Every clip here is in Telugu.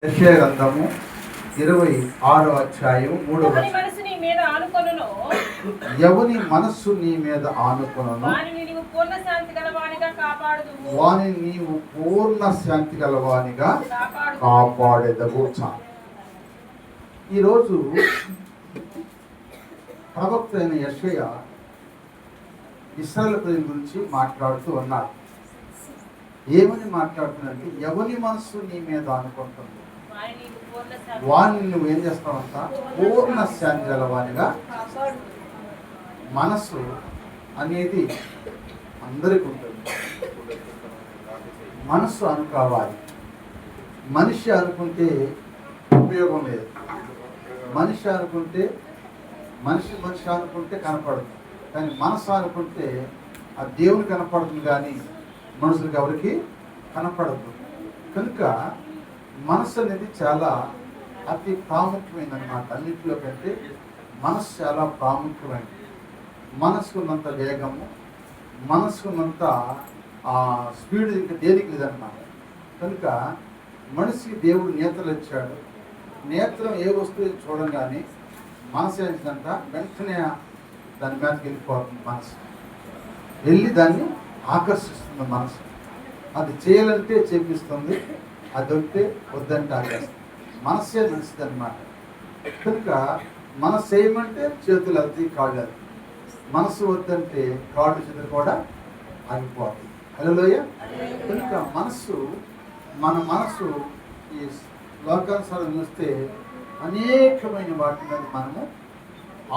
యెషయా గ్రంథము 26వ అధ్యాయం 3వ వచనం. ఎవని మనస్సు నీ మీద ఆనుకొనును వానిని నీవు పూర్ణ శాంతి గలవానిగా కాపాడెదవు. ఈరోజు ప్రవక్త అయిన యెషయా ఇశ్రాయేలు ప్రజల గురించి మాట్లాడుతూ ఉన్నారు. ఏమని మాట్లాడుతున్నట్టు, ఎవని మనస్సు నీ మీద అనుకుంటుంది వాడిని నువ్వేం చేస్తావంట, పూర్ణ శాంతి గలవానిగా. మనస్సు అనేది అందరికీ ఉంటుంది. మనస్సు అనుకోవాలి. మనిషి అనుకుంటే ఉపయోగం లేదు. మనిషి అనుకుంటే కనపడదు, కానీ మనసు అనుకుంటే ఆ దేవుని కనపడుతుంది, కానీ మనుషులకు ఎవరికి కనపడదు. కనుక మనసు అనేది చాలా అతి ప్రాముఖ్యమైనదన్నమాట. అన్నింటిలో కంటే మనసు చాలా ప్రాముఖ్యమైనది. మనసుకున్నంత వేగము, మనసుకున్నంత స్పీడ్ ఇంకా దేనికి లేదన్నమాట. కనుక మనిషికి దేవుడు నేత్రలు ఇచ్చాడు. నేత్రం ఏ వస్తువు చూడంగానే మనసు ఏంటంట, వెంటనే దాని మీదకి వెళ్ళిపోతుంది. మనసు వెళ్ళి దాన్ని ఆకర్షిస్తుంది. మనసు అది చేయాలంటే చేపిస్తుంది, అది వద్దే వద్దంటే ఆగేస్తుంది. మనసే మంచిది అన్నమాట. కనుక మనసు చేయమంటే చేతులు అది, కాళ్ళు అది. మనసు వద్దంటే కాళ్ళు చేతులు కూడా ఆగిపోతుంది. హల్లెలూయా. కనుక మన మనసు ఈ లోకానుసారం చూస్తే అనేకమైన వాటి మీద మనము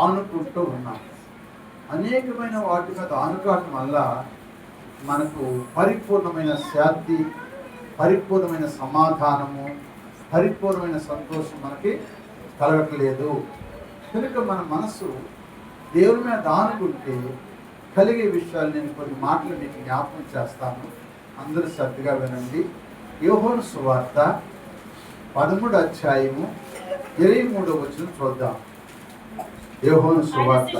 ఆనుకుంటూ ఉన్నాం. అనేకమైన వాటి మీద ఆనుకోవటం వల్ల మనకు పరిపూర్ణమైన శాంతి, పరిపూర్ణమైన సమాధానము, పరిపూర్ణమైన సంతోషం మనకి కలగట్లేదు. కనుక మన మనసు దేవుని మీద ఆనుకుంటే కలిగే విషయాలు నేను కొన్ని మాటలు మీకు జ్ఞాపకం చేస్తాను. అందరూ శ్రద్ధగా వినండి. యోహాను సువార్త 13వ అధ్యాయము 23వ వచనం చూద్దాం. యోహాను సువార్త.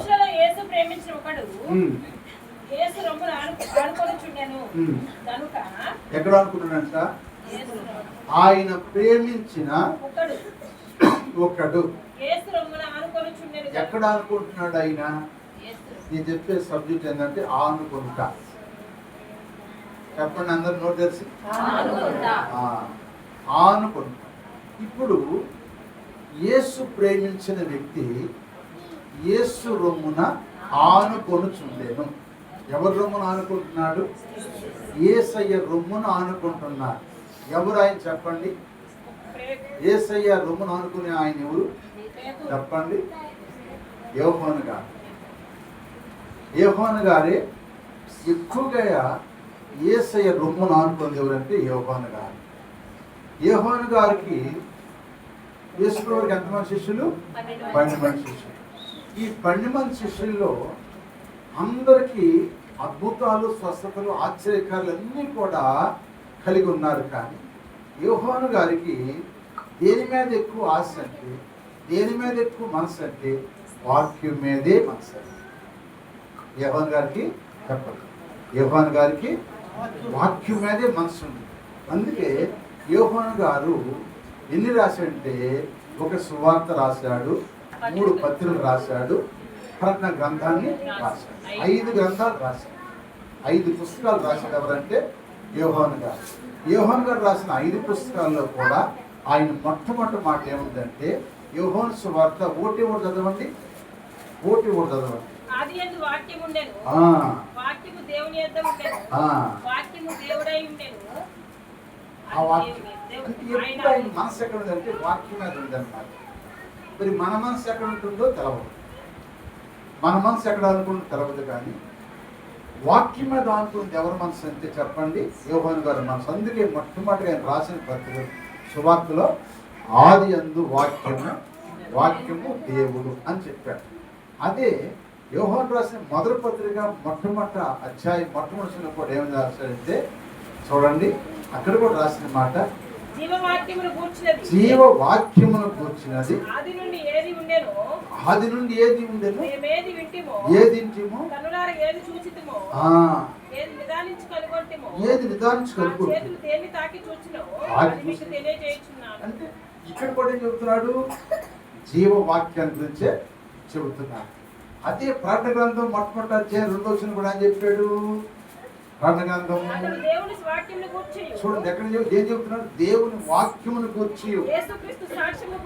ఎక్కడ అనుకుంటున్నాడంట, ఆయన ప్రేమించిన ఒకడు. ఎక్కడ అనుకుంటున్నాడు ఆయన? నేను చెప్పే సబ్జెక్ట్ ఏంటంటే ఆనుకుంటా. చెప్పండి అందరు నోట్ తెలిసి, ఆనుకుంటా. ఇప్పుడు యేసు ప్రేమించిన వ్యక్తి యేసు రొమ్మున ఆనుకొనుచుండెను. ఎవరు రొమ్మున ఆనుకుంటున్నాడు? యేసయ్య రొమ్మున ఆనుకుంటున్నాడు. ఎవరు ఆయన చెప్పండి? యేసయ్య రొమ్మున ఆనుకునే ఆయన ఎవరు చెప్పండి? యోహాను గారు. యోహాను గారే ఎక్కువగా యేసయ్య రొమ్మున ఆనుకుంది. ఎవరంటే యోహాను గారు. యోహాను గారికి యేసుప్రభువుకి ఎంతమంది శిష్యులు? 12 మంది శిష్యులు. ఈ 12 మంది శిష్యుల్లో అందరికీ అద్భుతాలు, స్వస్థతలు, ఆశ్చర్యకార్యాలు అన్నీ కూడా కలిగి ఉన్నారు. కానీ యోహాను గారికి దేని మీద ఎక్కువ ఆశ అంటే, దేని మీద ఎక్కువ మనసు అంటే వాక్యం మీదే మనసు. యోహాను గారికి చెప్పండి, యోహాను గారికి వాక్యం మీదే మనసు ఉంది. అందుకే యోహాను గారు ఎన్ని రాశాడంటే, ఒక సువార్త రాశాడు, 3 పత్రికలు రాశాడు, ప్రకటన గ్రంథాన్ని రాశాడు. 5 గ్రంథాలు రాశాడు, 5 పుస్తకాలు రాశాడు. ఎవరంటే యోహాను గారు. యోహాను గారు రాసిన 5 పుస్తకాల్లో కూడా ఆయన మొట్టమొదటి మాట ఏముందంటే, యోహాను సువార్త ఒకటి చదవండి. మనసు ఎక్కడ ఉందంటే వాక్యం మీద ఉందన్నమాట. మరి మన మనసు ఎక్కడ ఉంటుందో తెలవదు. మన మనసు ఎక్కడ అనుకుంటుందో తెలవదు. కానీ వాక్యం మీద అనుకుంటుంది ఎవరి మనసు అంటే చెప్పండి? యోహాను గారి మనసు. అందుకే మొట్టమొదటిగా ఆయన రాసిన పత్రిక సువార్తలో ఆది యందు వాక్యము దేవుడు అని చెప్పాడు. అదే యోహాను రాసిన మొదటి పత్రిక మొట్టమొదటి అధ్యాయం మొట్టమొదటిలో కూడా ఏమని రాశాడంటే చూడండి, అక్కడ కూడా రాసిన మాట, జీవవాక్యమును గూర్చినది ఆది నుండి ఏది ఉండెనో మేమేది వింటిమో ఏది వింటిమో కన్నులారా ఏది చూచితిమో ఏది నిదానించి కనుగొంటిమో చేతులు దేన్ని తాకి చూచినో అది మీకు తెలియజేయుచున్నాను. అంటే ఇక్కడ కూడా ఏం చెబుతున్నాడు? జీవవాక్యాన్ని గురించే చెబుతున్నాడు. అదే ప్రకటన గ్రంథం మొట్టమొదటి అధ్యాయం 2వ వచనం కూడా అని చెప్పాడు. ప్రకటన గ్రంథం చూడండి ఎక్కడ ఏం చెబుతున్నాడు? దేవుని వాక్యమును గూర్చి, యేసుక్రీస్తు సాక్ష్యమును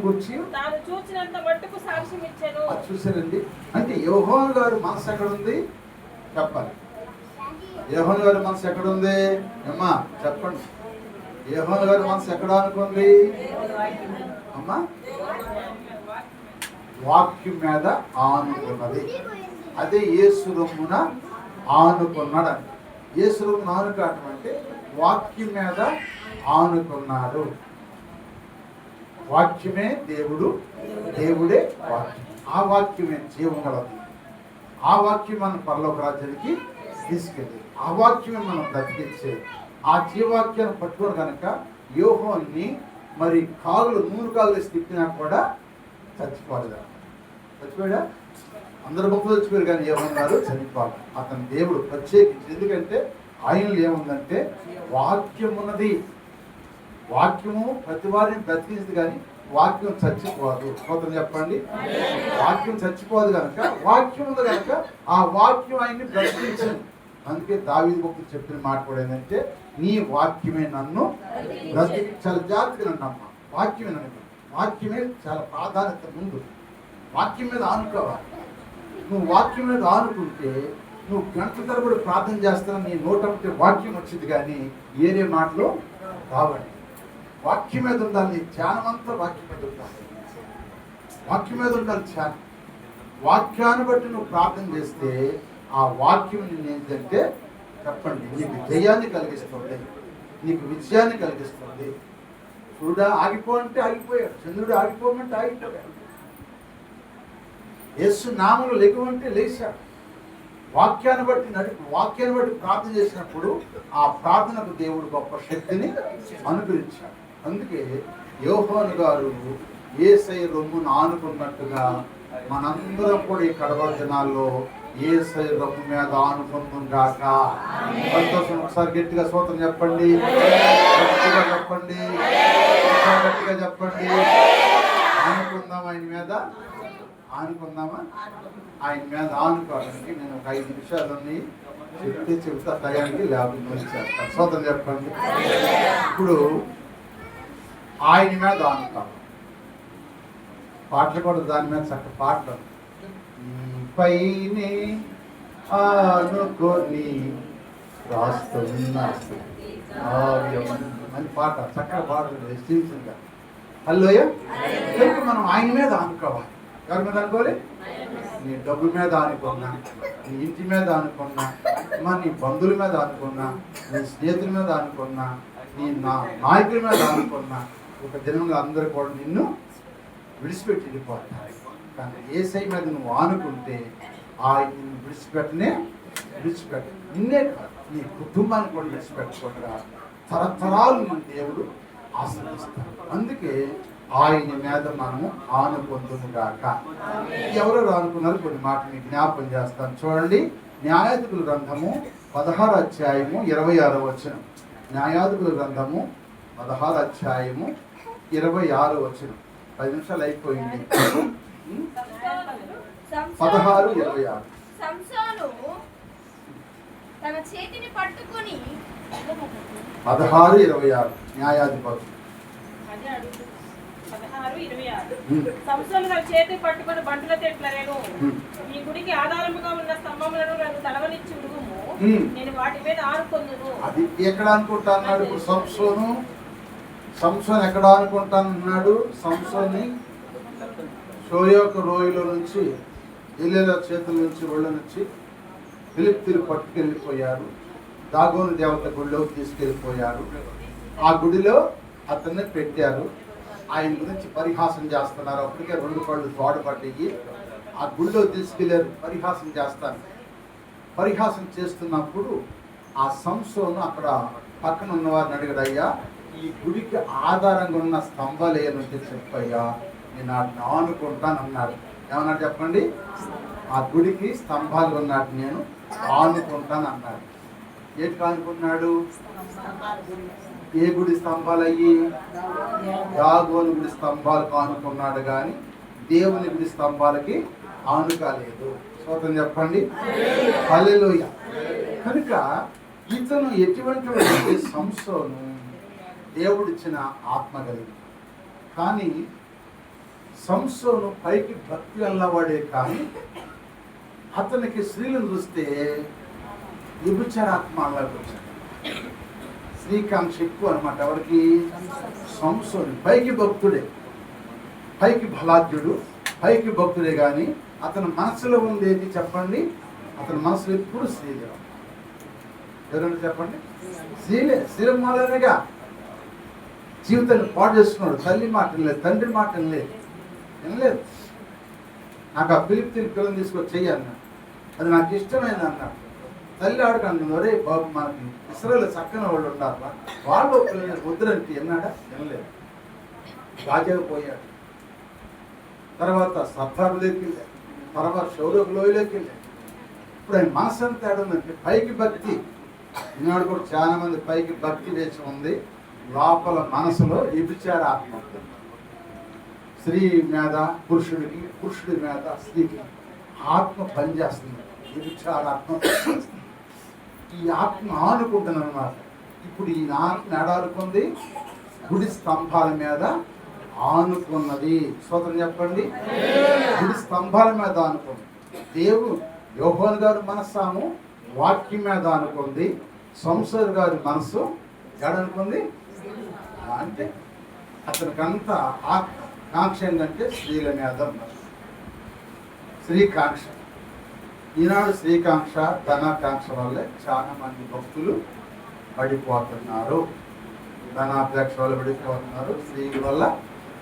గూర్చి తాను చూచినంత మట్టుకు సాక్ష్యం ఇచ్చాను. అది చూసారండి. అంటే యోహాను గారి మనసు ఎక్కడ ఉంది చెప్పాలి. యోహాను గారి మనసు ఎక్కడ ఉంది అమ్మా చెప్పండి. యోహాను గారి మనసు ఎక్కడ అనుకుంది అమ్మా? వాక్యం మీద ఆనుకున్నది. అదే యేసు రొమ్మున ఆనుకున్నాడు. యేసు రొమ్మున ఆనుకోవటం అంటే వాక్యం మీద ఆనుకున్నాడు. వాక్యమే దేవుడు, దేవుడే వాక్యం. ఆ వాక్యమే జీవం గలది. ఆ వాక్యం మనం పరలోక రాజ్యానికి తీసుకెళ్ళి ఆ వాక్యమే మనం బ్రతికించేది. ఆ జీవాక్యాన్ని పట్టుకొని కనుక యోహాన్ని మరి నూనె కాళ్ళు తిప్పినా కూడా చచ్చిపోలేదా? చచ్చిపోయాడా? అందరు భక్తులు చచ్చిపోయారు కానీ యోహాను గారు చనిపోవాలి. అతని దేవుడు ప్రత్యేకించి. ఎందుకంటే ఆయనలో ఏముందంటే వాక్యం ఉన్నది. వాక్యము ప్రతి వారిని బ్రతికింది కానీ వాక్యం చచ్చిపోదు. కొంత చెప్పండి. వాక్యం చచ్చిపోదు కనుక వాక్యం ఉంది కనుక ఆ వాక్యం ఆయన్ని బ్రతికించింది. అందుకే దావీదు భక్తుడు చెప్పిన మాట కూడా ఏంటంటే నీ వాక్యమే నన్ను బ్రతికి. చాలా జాగ్రత్తగా నన్నమ్మ. వాక్యమే నన్ను. వాక్యమే చాలా ప్రాధాన్యత. ముందు వాక్యం మీద ఆనుకోవాలి. నువ్వు వాక్యం మీద ఆనుకుంటే నువ్వు గంటల తరబడి ప్రార్థన చేస్తున్నా నీ నోటంటే వాక్యం వచ్చింది కానీ ఏరే మాటలు రావండి. వాక్యం మీద ఉండాలి. నీ ధ్యానం అంతా వాక్యం మీద ఉండాలి. వాక్యం మీద ఉండాలి ధ్యానం. వాక్యాన్ని బట్టి నువ్వు ప్రార్థన చేస్తే ఆ వాక్యం నేను ఏంటంటే చెప్పండి నీకు జయాన్ని కలిగిస్తుంది, నీకు విజయాన్ని కలిగిస్తుంది. సూర్యుడు ఆగిపోమంటే ఆగిపోయాడు, చంద్రుడు ఆగిపోమంటే ఆగిపోయాడు, యేసు నామములో లెగమంటే లేచాడు. వాక్యాన్ని బట్టి ప్రార్థన చేసినప్పుడు ఆ ప్రార్థనకు దేవుడు గొప్ప శక్తిని అనుగ్రహించాడు. అందుకే యోహాను గారు యేసయ్య రొమ్మును ఆనుకున్నట్టుగా మనందరం కూడా ఈ కడవ దినాల్లో యేసయ్య రొమ్ము మీద ఆనుకుందాం గాక. సంతోషం. ఒకసారి గట్టిగా స్తోత్రం చెప్పండి, గట్టిగా చెప్పండి, గట్టిగా చెప్పండి. ఆనుకుందాం, ఆయన మీద ఆనుకుందామా? ఆయన మీద ఆనుకోవడానికి నేను ఒక 5 నిమిషాలని చెప్తా టయానికి లేకుండా చేస్తాను. స్తోత్రం చెప్పండి. ఇప్పుడు ఆయన మీద ఆనుకోవాలి. పాటలు కూడా దాని మీద చక్క పాటలు. పైనే ఆనుకొని రాస్తున్నా అని పాట చక్కగా పాడుతుంది. హల్లోయ. మనం ఆయన మీద ఆనుకోవాలి. ఎవరి మీద అనుకోవాలి? నీ డబ్బు మీద అనుకున్నా, నీ ఇంటి మీద అనుకున్నా, నీ బంధువుల మీద అనుకున్నా, నీ స్నేహితుల మీద అనుకున్నా, నీ నాయకుల మీద అనుకున్నా ఒక దినంలో అందరూ కూడా నిన్ను విడిచిపెట్టి వెళ్ళిపోతారు. కానీ యేసయ్య మీద నువ్వు ఆనుకుంటే ఆయన నిన్ను విడిచిపెట్ట నిన్నే కాదు నీ కుటుంబాన్ని కూడా విడిచిపెట్టకుండా తరతరాలు మన దేవుడు ఆశ్రయిస్తాడు. అందుకే ఆయన మీద మనము ఆనుకుందుము గాక. ఎవరో ఆనుకున్నారు కొన్ని మాటలు మీకు జ్ఞాపకం చేస్తాను. చూడండి, న్యాయాధిపతుల గ్రంథము 16వ అధ్యాయము 26వ వచనం. న్యాయాధిపతుల గ్రంథము 16వ అధ్యాయము 26వ వచనం. 10 నిమిషాలు అయిపోయింది. 16:26. సంసోను తన చేతిని పట్టుకొని 16:26 న్యాయాధిపతులు 16:26. సంసోను తన చేతిని పట్టుకొని బంటులతో ఇట్లా నేను ఈ గుడికి ఆధారముగా ఉన్న స్తంభములను నన్ను తడవనిచ్చి ఉడుగుము, నేను వాటి మీద ఆనుకొందును. అది ఎక్కడ అనుకుంటాన్నాడు ఇప్పుడు సంసోను ఎక్కడ అనుకుంటానన్నాడు? సంసోని షోయోక రోయిలో నుంచి ఎలీల చేతుల నుంచి ఒళ్ళ నుంచి ఫిలిష్తీయులు పట్టుకెళ్ళిపోయారు. దాగోను దేవత గుడిలోకి తీసుకెళ్ళిపోయారు. ఆ గుడిలో అతన్ని పెట్టారు. ఆయన గురించి పరిహాసం చేస్తున్నారు. అప్పటికే 2 కళ్ళు తోడపడ్డాయి. ఆ గుడిలో తీసుకెళ్ళారు, పరిహాసం చేస్తారు. పరిహాసం చేస్తున్నప్పుడు ఆ సంసోను అక్కడ పక్కన ఉన్నవారిని అడిగాడు, అయ్యా ఈ గుడికి ఆధారంగా ఉన్న స్తంభాలు ఏమంటే చెప్పయ్యా, నేను వాటిని ఆనుకుంటాను అన్నాడు. ఏమన్నాడు చెప్పండి? ఆ గుడికి స్తంభాలు ఉన్నట్టు నేను ఆనుకుంటాను అన్నాడు. ఏంటి ఆనుకున్నాడు? ఏ గుడి స్తంభాలు అయ్యి? దాగోని గుడి స్తంభాలకు ఆనుకున్నాడు కానీ దేవుని గుడి స్తంభాలకి ఆనుకోలేదు. స్తోత్రం చెప్పండి. హల్లెలూయా. కనుక ఇతను ఎటువంటి సంసోను దేవుడిచ్చిన ఆత్మ కలిగి, కానీ సంసోను పైకి భక్తి అల్లవాడే కానీ అతనికి స్త్రీలను చూస్తే వ్యభిచారాత్మ అల్లకి వచ్చాడు. స్త్రీకాంక్ష ఎక్కువ అనమాట. ఎవరికి? సంసోను. పైకి భక్తుడే, పైకి బలాఢ్యుడు, పైకి భక్తుడే కానీ అతని మనసులో ఉండేది చెప్పండి, అతని మనసులో ఎప్పుడు స్త్రీలే. ఎవరంటే చెప్పండి? స్త్రీలే. స్త్రీల మూలనగా జీవితాన్ని పాడు చేసుకున్నాడు. తల్లి మాటలు లేదు, తండ్రి మాటలు లేదు, వినలేదు. నాకు ఆ పిలుపుని పిల్లలు తీసుకొచ్చి చెయ్యన్న, అది నాకు ఇష్టమైంది అన్నాడు. తల్లి ఆడుకుంటుంది, ఒరే బాబు మనకి ఇస్రాయేల్ చక్కని వాళ్ళు ఉన్నారు, వాళ్ళు పిల్లలు వద్దురంటే విన్నాడా? వినలేదు. రాజాకు పోయాడు, తర్వాత సత్తారులోకి వెళ్ళాడు, తర్వాత శౌర్యకు లోయలోకి వెళ్ళాడు. ఇప్పుడు ఆయన మనసు అంతా ఏడుందంటే పైకి భక్తి. ఈనాడు కూడా చాలా మంది పైకి భక్తి వేసి ఉంది, లోపల మనసులో వ్యభిచార ఆత్మ. స్త్రీ మీద పురుషుడికి, పురుషుడి మీద స్త్రీకి ఆత్మ పనిచేస్తుంది, వ్యభిచార ఆత్మ పనిచేస్తుంది. ఈ ఆత్మ ఆనుకుంటుంది అన్నమాట. ఇప్పుడు ఈ ఆత్మ ఎడారుకుంది, గుడి స్తంభాల మీద ఆనుకున్నది. స్తోత్రం చెప్పండి. గుడి స్తంభాల మీద ఆనుకుంది. దేవుడు యోహాను గారి మనస్సాము వాక్యం మీద అనుకుంది, సంసోను గారి మనసు ఎడనుకుంది అంటే అతనికంతా కాంక్ష ఏంటంటే స్త్రీల మీద. స్త్రీకాంక్ష. ఈనాడు స్త్రీకాంక్ష, ధనాకాంక్ష వల్లే చాలా మంది భక్తులు పడిపోతున్నారు. ధనాపేక్ష వల్ల పడిపోతున్నారు, స్త్రీల వల్ల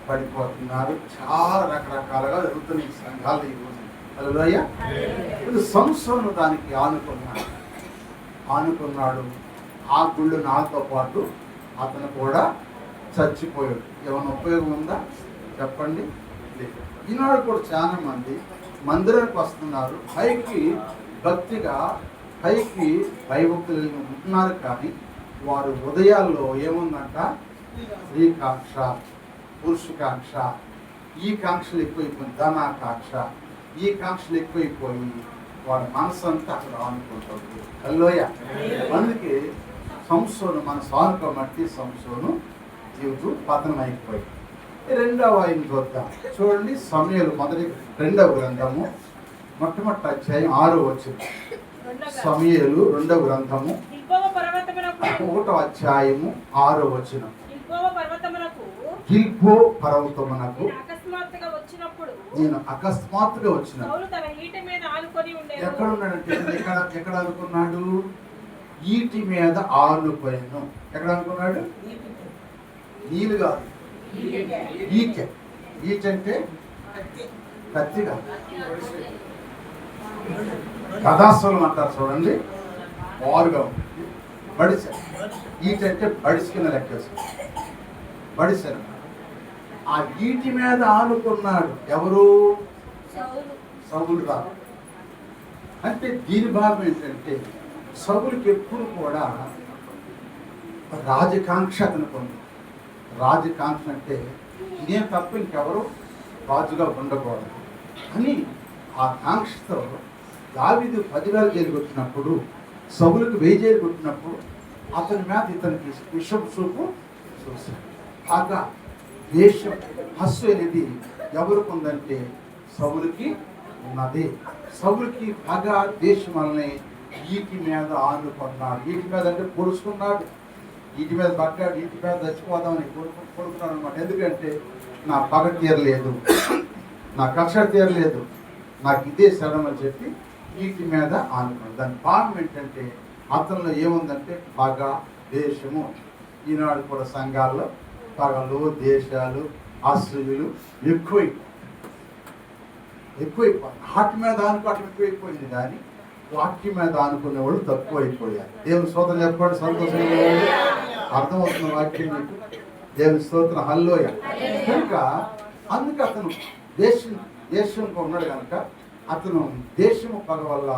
పడిపోతున్నారు. చాలా రకరకాలుగా జరుగుతున్నాయి సంఘాలు ఈ రోజు. హల్లెలూయా. ఇప్పుడు సంసోను దానికి ఆనుకున్నాడు. ఆ గుళ్ళు నాతో పాటు అతను కూడా చచ్చిపోయాడు. ఏమైనా ఉపయోగం ఉందా చెప్పండి? లేదు. ఈనాడు కూడా చాలా మంది మందిరానికి వస్తున్నారు, పైకి భక్తిగా, పైకి భయభక్తులు ఉంటున్నారు, కానీ వారు హృదయాల్లో ఏముందంట? స్త్రీకాంక్ష, పురుషకాంక్ష, ఈ కాంక్షలు ఎక్కువైపోయింది. ధనాకాంక్ష, ఈ కాంక్షలు ఎక్కువైపోయి వాడి మనసు అంతా అక్కడ ఆనుకుంటుంది. హల్లెలూయా. అందుకే సంసోను మనసు ఆనుకోమట్టి సంసోను జీవితం పతనం అయిపోయింది. రెండవ ఆయన చూద్దాం. చూడండి, సమూయేలు మొదటి 2వ గ్రంథము మొట్టమొదటి అధ్యాయం 6వ వచనం. సమూయేలు 2వ గ్రంథము 1వ అధ్యాయము 6వ వచనం. గిల్బో పర్వతమునకు నేను అకస్మాత్తుగా వచ్చిన. ఎక్కడ ఉన్నాడంటే ఎక్కడ అనుకున్నాడు? ఈటి మీద ఆనుకోను. ఎక్కడ అనుకున్నాడు? నీళ్ళు కాదు, ఈట. ఈట అంటే కత్తి కాదు, కథాస్థలం అంటారు చూడండి, వారుగా ఉంటుంది. బడిసె. ఈట అంటే బడిసి కింద లెక్కేస్తాడు. బడిసెను ఆ ఈటి మీద ఆనుకున్నాడు. ఎవరు? సౌలు రాదు. అంటే దీని భాగం ఏంటంటే సౌలుకి ఎప్పుడు కూడా రాజకాంక్ష అనుకుంది. రాజకాంక్ష అంటే నేను తప్ప ఇంకెవరు రాజుగా ఉండకూడదు అని ఆ కాంక్షతో దావీదు 10,000 జైలు కొట్టినప్పుడు, సౌలుకి 1000 జైలు కొట్టినప్పుడు అతని మీద ఇతనికి విషపు చూపు చూశాడు. బాగా దేశం హస్సు అనేది ఎవరికి ఉందంటే సౌలుకి ఉన్నది. సౌలుకి బాగా దేశం వల్లనే ఈటి మీద ఆనుకున్నాడు. ఈటి మీద అంటే పొడుచుకున్నాడు, ఈటి మీద పడ్డాడు, ఈటి మీద చచ్చిపోదామని కొడుకున్నాడు అనమాట. ఎందుకంటే నా పగ తీరలేదు, నా కక్ష తీరలేదు, నాకు ఇదే శరణం అని చెప్పి ఈటి మీద ఆనుకున్నాడు. దాని భావం ఏంటంటే అతనిలో ఏముందంటే పగ, దేశము. ఈనాడు కూడా సంఘాల్లో పగలు, దేశాలు, అసూయలు ఎక్కువైపోయి వాటి మీద ఆనుకోవటం ఎక్కువైపోయింది. కానీ వాక్యం మీద ఆనుకునే వాళ్ళు తక్కువ అయిపోయారు. దేవుని స్తోత్రం చెప్పండి, సంతోషంగా అర్థమవుతున్న వాక్యం మీకు. దేవుని స్తోత్రం, హల్లెలూయా. కనుక అందుకే అతను దేశంలో ఉన్నాడు కనుక అతను దేశము పగ వల్ల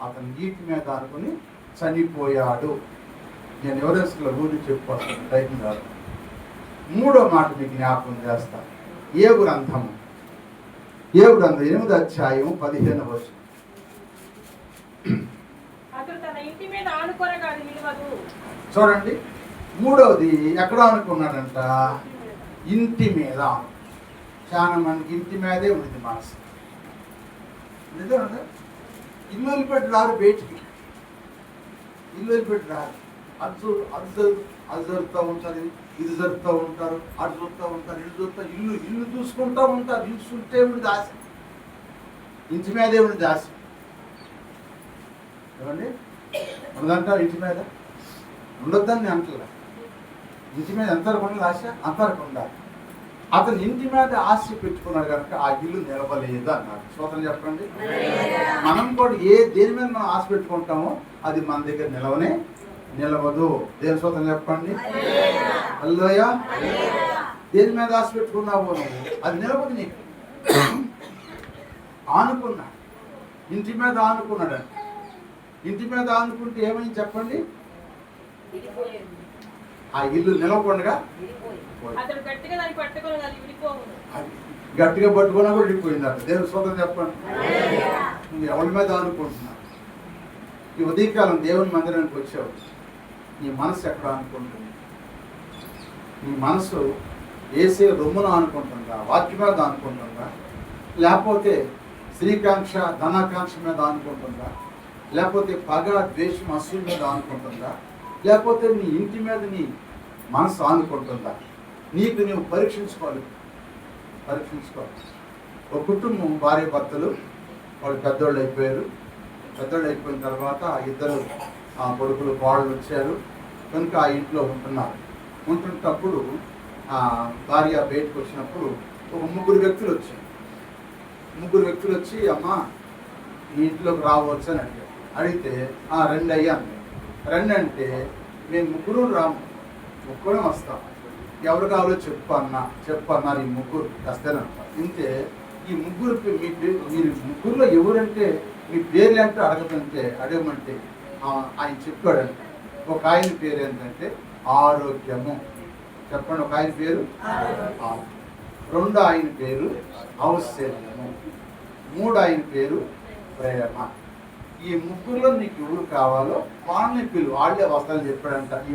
అతను నీటి మీద ఆనుకుని చనిపోయాడు. నేను ఎవరెస్ట్లో గురించి చెప్పుకొస్తాను, టైం కాదు. మూడో మాట మీకు జ్ఞాపకం చేస్తాను. ఏబు గ్రంథం 8వ అధ్యాయం 15వ వచనం. అతడు తన ఇంటి మీద ఆనుకొనగా అది నిలవదు. చూడండి, మూడవది ఎక్కడ అనుకున్నాడంట? ఇంటి మీద. చాలా మందికి ఇంటి మీదే ఉంది మనసు. నిజం, ఇల్లు వదిలిపెట్టి రారు బయటికి, ఇల్లు వదిలిపెట్టి రారు. అది జరుగుతూ ఉంటారు, ఇది జరుగుతూ ఉంటారు, అటు చూస్తూ ఉంటారు, ఇల్లు చూస్తూ ఇల్లు చూసుకుంటూ ఉంటారు. ఇల్లు చూస్తే ఏమిటి దాసి, ఇంటి మీదే ఏమిటి దాసి. ఏమండి ఉన్నదంటారు, ఇంటి మీద ఉండొద్దని నేను అంటున్నా. ఇంటి మీద ఎంతవరకు ఉండాలి ఆశ, అంతవరకు ఉండాలి. అతను ఇంటి మీద ఆశ పెట్టుకున్నాడు కనుక ఆ ఇల్లు నిలవలేదు అన్నాడు. స్తోత్రం చెప్పండి. మనం కూడా దేని మీద మనం ఆశ పెట్టుకుంటామో అది మన దగ్గర నిలవదు. దేని స్తోత్రం చెప్పండి. హల్లెలూయా. దేని మీద ఆశ పెట్టుకున్నావు నువ్వు, అది నిలవదు నీకు. ఆనుకున్నాడు, ఇంటి మీద ఆనుకున్నాడు. ఇంటి మీద ఆనుకుంటే ఏమైంది చెప్పండి? ఆ ఇల్లు నిలవకుండా గట్టిగా పట్టుకున్నా కూడా విడిపోయింది అట. దేవుని స్తోత్రం చెప్పండి. నువ్వు ఎవరి మీద ఆనుకుంటున్నావు? ఈ ఉదయకాలం దేవుని మందిరానికి వచ్చావు, నీ మనసు ఎక్కడ ఆనుకుంటుంది? నీ మనసు ఏసే రొమ్మును ఆనుకుంటుందా, వాక్యం మీద ఆనుకుంటుందా, లేకపోతే స్త్రీకాంక్ష ధనాకాంక్ష మీద ఆనుకుంటుందా, లేకపోతే పగ ద్వేషం అసూయ మీద ఆనుకుంటుందా, లేకపోతే నీ ఇంటి మీద నీ మనసు ఆనుకుంటుందా? నీకు నువ్వు పరీక్షించుకోవాలి. ఒక కుటుంబం భార్య భర్తలు వాళ్ళు పెద్దోళ్ళు అయిపోయారు. పెద్దోళ్ళు అయిపోయిన తర్వాత ఇద్దరు కొడుకులు కోడలు వచ్చారు కనుక ఆ ఇంట్లో ఉంటున్నప్పుడు భార్య బయటకు వచ్చినప్పుడు ఒక ముగ్గురు వ్యక్తులు వచ్చి అమ్మ ఈ ఇంట్లోకి రావచ్చు అని అడిగితే రండి అయ్యా రండి అంటే మేము ముగ్గురు వస్తాం, ఎవరు కావాలో చెప్పన్నారు. ఈ ముగ్గురు వస్తానంట. ఇంతే ఈ ముగ్గురు మీరు ముగ్గురులో ఎవరంటే మీ పేర్లు అంటే అడగమంటే ఆయన చెప్పాడంట. ఒక ఆయన పేరు ఏంటంటే ఆరోగ్యము. చెప్పండి, ఒక ఆయన పేరు. రెండు ఆయన పేరు ఔషధము. మూడు ఆయన పేరు ప్రేమ. ఈ ముగ్గురులో నీకు ఎవరు కావాలో వాళ్ళని పిలువు, వాళ్ళే వస్తారని చెప్పాడంట. ఈ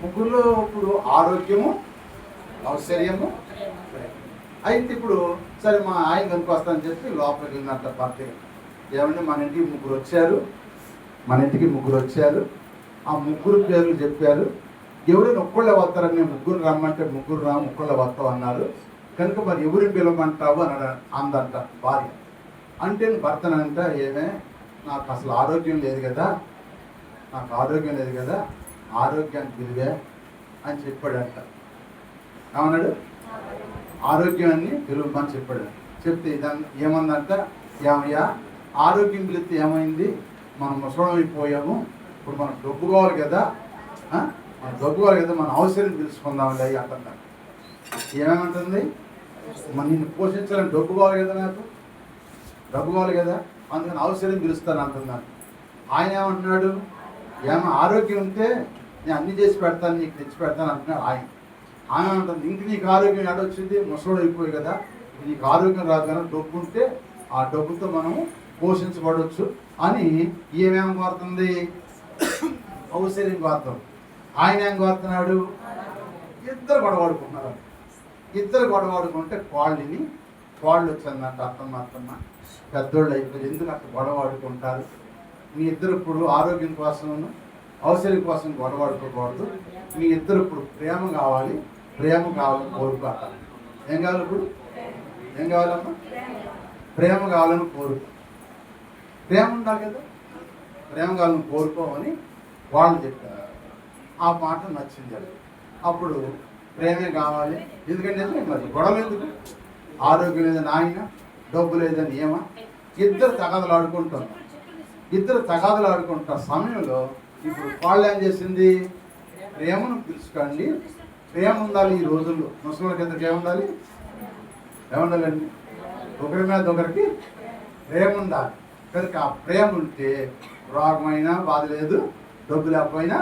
ముగ్గురులో ఇప్పుడు ఆరోగ్యము, ఔశ్వర్యము, అయితే ఇప్పుడు సరే మా ఆయన కనుక వస్తానని చెప్పి లోపలికి వెళ్ళినట్ట భర్త. ఏమంటే మన ఇంటికి ముగ్గురు వచ్చారు, ఆ ముగ్గురు పేర్లు చెప్పారు. ఎవరైనా ఒక్కళ్ళే వస్తారని నేను ముగ్గురు రమ్మంటే ముగ్గురు ముక్కళ్ళే వస్తావు అన్నారు కనుక మరి ఎవరిని పిలవమంటావు అని అందంట భార్య. అంటే భర్తనంట ఏమే నాకు అసలు ఆరోగ్యం లేదు కదా, ఆరోగ్యానికి పిలివే అని చెప్పాడంట. ఏమన్నాడు? ఆరోగ్యాన్ని పిలువమని చెప్పాడు. చెప్తే ఇదాన్ని ఏమందంట, ఏమయ్యా ఆరోగ్యం పిలిస్తే ఏమైంది, మనం ముసలమైపోయాము, ఇప్పుడు మనం డబ్బు కావాలి కదా, మన అవసరం తెలుసుకుందాంలే అయ్యి అంటున్నాడు. ఏమేమంటుంది, మన నిన్ను పోషించాలని డబ్బు కావాలి కదా, నాకు డబ్బు కావాలి కదా, అందుకని అవసరం పిలుస్తాను అంటున్నాను. ఆయన ఏమంటున్నాడు, ఆరోగ్యం ఉంటే నేను అన్ని చేసి పెడతాను, నీకు తెచ్చి పెడతాను అంటున్నాడు ఆయన అంటుంది. ఇంక నీకు ఆరోగ్యం ఎడొచ్చింది, ముసలోడు అయిపోయి కదా, నీకు ఆరోగ్యం రాదు కానీ డబ్బు ఉంటే ఆ డబ్బుతో మనము పోషించబడవచ్చు అని ఏమేమి కోరుతుంది, ఔషర్యం కోరుతాం. ఆయన ఏం కోరుతున్నాడు, ఇద్దరు గొడవాడుకుంటే కోళ్ళు వచ్చిందంట. అత్తమ్మ పెద్దోళ్ళు అయిపోయి ఎందుకు అట్లా గొడవాడుకుంటారు, మీ ఇద్దరు ఇప్పుడు ఆరోగ్యం కోసం ఔషధం కోసం గొడవాడుకోకూడదు, మీ ఇద్దరు ఇప్పుడు ప్రేమ కావాలని కోరుకుంటారు. ఏం కావాలి ఇప్పుడు, ఏం కావాలమ్మా, ప్రేమ కావాలని కోరుకో, ప్రేమ ఉండాలి కదా, ప్రేమ కావాలని కోరుకోమని వాళ్ళు చెప్పారు. ఆ మాట నచ్చింది. అప్పుడు ప్రేమే కావాలి, ఎందుకంటే మరి గొడవ ఎందుకు, ఆరోగ్యం లేదని ఆయన, డబ్బు లేదని ఇద్దరు తగదలాడుకుంటారు. ఇద్దరు తగాదులు ఆడుకుంటున్న సమయంలో ఇప్పుడు వాళ్ళు ఏం చేసింది, ప్రేమను పిలుచుకోండి. ప్రేమ ఉండాలి ఈ రోజుల్లో. ముసలికి ఇద్దరికి ఏముండాలి, ఏముండాలండి? ఒకరి మీద ఒకరికి ప్రేమ ఉండాలి. కనుక ఆ ప్రేమ ఉంటే రోగమైనా బాధ లేదు, డబ్బు లేకపోయినా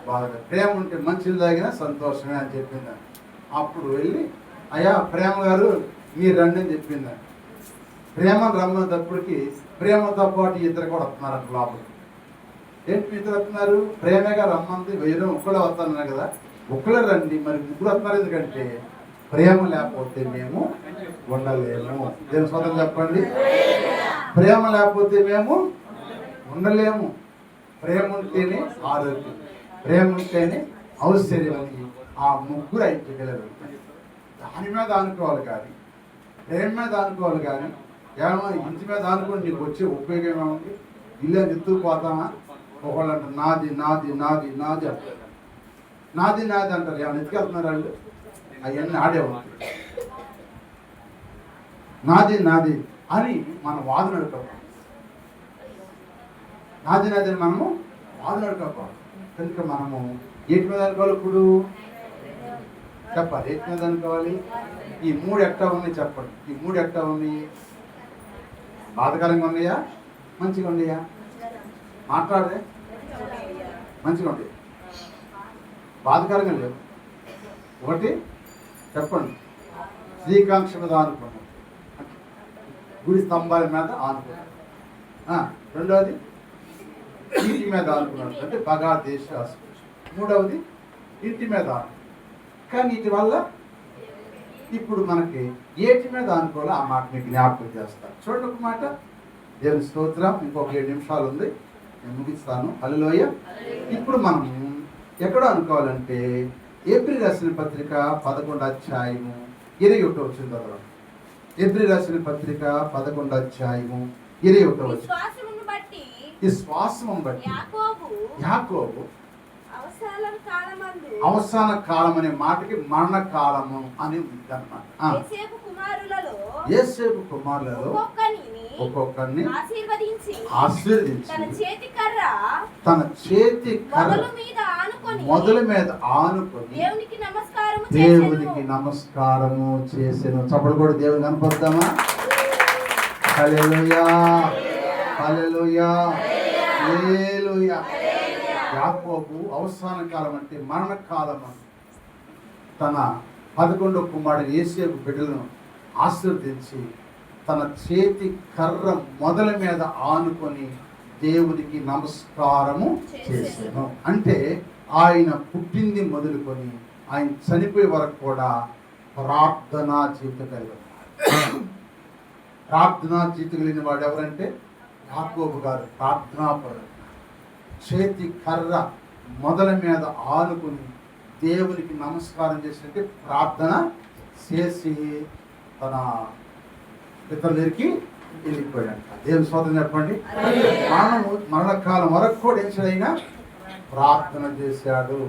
బాధ లేదు. ప్రేమ ఉంటే మంచిది తాగినా సంతోషమే అని చెప్పింది. అప్పుడు వెళ్ళి అయ్యా ప్రేమ గారు మీరు రండి అని చెప్పింది. ప్రేమను రమ్మన్నప్పటికి ప్రేమతో పాటు ఇద్దరు కూడా వస్తున్నారు అక్కడ లోపలికి. ఏంటి ఇద్దరు వస్తున్నారు? ప్రేమగా రమ్మంది, వేరే ఒక్కడే వస్తున్నారు కదా, ఒక్కడే రండి. మరి ముగ్గురు వస్తున్నారు ఎందుకంటే ప్రేమ లేకపోతే మేము ఉండలేము. దేని స్వతం చెప్పండి. ప్రేమ లేకపోతే మేము ఉండలేము. ప్రేమ ఉంటేనే ఆరోగ్యం, ప్రేమ ఉంటేనే ఔశ్వర్యం అని ఆ ముగ్గురు ఐక్యగలరు. దాని మీద అనుకోవాలి కానీ, ప్రేమ మీద అనుకోవాలి కానీ, ఏమన్నా ఇంటి మీద అనుకోని నీకు వచ్చే ఉపయోగం ఏముంది? ఇల్లు ఎత్తుకుపోతామా? ఒకళ్ళు అంటారు నాది నాది నాది నాది అంటారు, నాది నాది అంటారు. ఏమైనా ఎత్తుకెళ్తున్నారు వాళ్ళు? అవన్నీ ఆడే ఉంటాయి. నాది నాది అని మనం వాదన అడుకోవాలి. నాది నాది అని మనము వాదన అడుకోవాలి. కనుక మనము ఏటి మీద అనుకోవాలి? ఇప్పుడు చెప్పాలి. ఏటి మీద అనుకోవాలి? ఈ మూడు ఎట్టా ఉన్నాయి చెప్పండి. ఈ మూడు ఎట్టా ఉన్నాయి? బాధకరంగా ఉన్నాయా, మంచిగా ఉన్నాయా? మాట్లాడరే. మంచిగా ఉంటాయి, బాధకరంగా లేవు. ఒకటి చెప్పండి, శ్రీకాంక్ష మీద ఆనుకున్నాం, గుడి స్తంభాల మీద ఆనుకున్నాం. రెండవది ఇంటి మీద ఆనుకున్నాడు, అంటే పగా దేశ. మూడవది ఇంటి మీద ఆనుకున్నాం. కానీ వీటి వల్ల ఇప్పుడు మనకి ఏటి మీద అనుకోవాలో ఆ మాట మీకు జ్ఞాపకం చేస్తాను. చూడండి ఒక మాట. దేవుని స్తోత్రం. ఇంకొక 7 నిమిషాలు ఉంది, నేను ముగిస్తాను. హల్లెలూయా. ఇప్పుడు మనం ఎక్కడ అనుకోవాలంటే ఏప్రిల్ రాసిన పత్రిక 11వ అధ్యాయము 21వ వచనం చదవండి. ఏప్రిల్ రాసిన పత్రిక 11వ అధ్యాయము 21వ వచనం. ఈ శ్వాసమును బట్టి యాకోబు అవసాన కాలం అనే మాటకి మరణ కాలము అని ఉంది అన్నమాట. యేసేపు కుమారులలో ఒక్కొక్కరిని ఆశీర్వదించి తన చేతి కర్ర మొదల మీద ఆనుకొని దేవునికి నమస్కారము చేసెను. చప్పట్లు కూడా దేవుని కనపడతామా? హల్లెలూయా, హల్లెలూయా, హల్లెలూయా. యాకోబు అవసాన కాలం అంటే మరణకాలం అని తన 11వ కుమారుడు యేసేపు బిడ్డలను ఆశీర్వదించి తన చేతి కర్ర మొదల మీద ఆనుకొని దేవునికి నమస్కారము చేశాను. అంటే ఆయన పుట్టింది మొదలుకొని ఆయన చనిపోయే వరకు కూడా ప్రార్థనా జీవితం కలిగి ప్రార్థనా జీవితం కలిగిన వాడు ఎవరంటే యాకోబు గారు. ప్రార్థనాపరుడు. చేతి కర్ర మొదల మీద ఆనుకుని దేవునికి నమస్కారం చేసినట్టు ప్రార్థన చేసి తన పితరుల దగ్గరికి వెళ్ళిపోయాడు. దేవుని స్తోత్రం చెప్పండి. మరణకాలం వరకు కూడా ఏదైనా ప్రార్థన చేశాడు.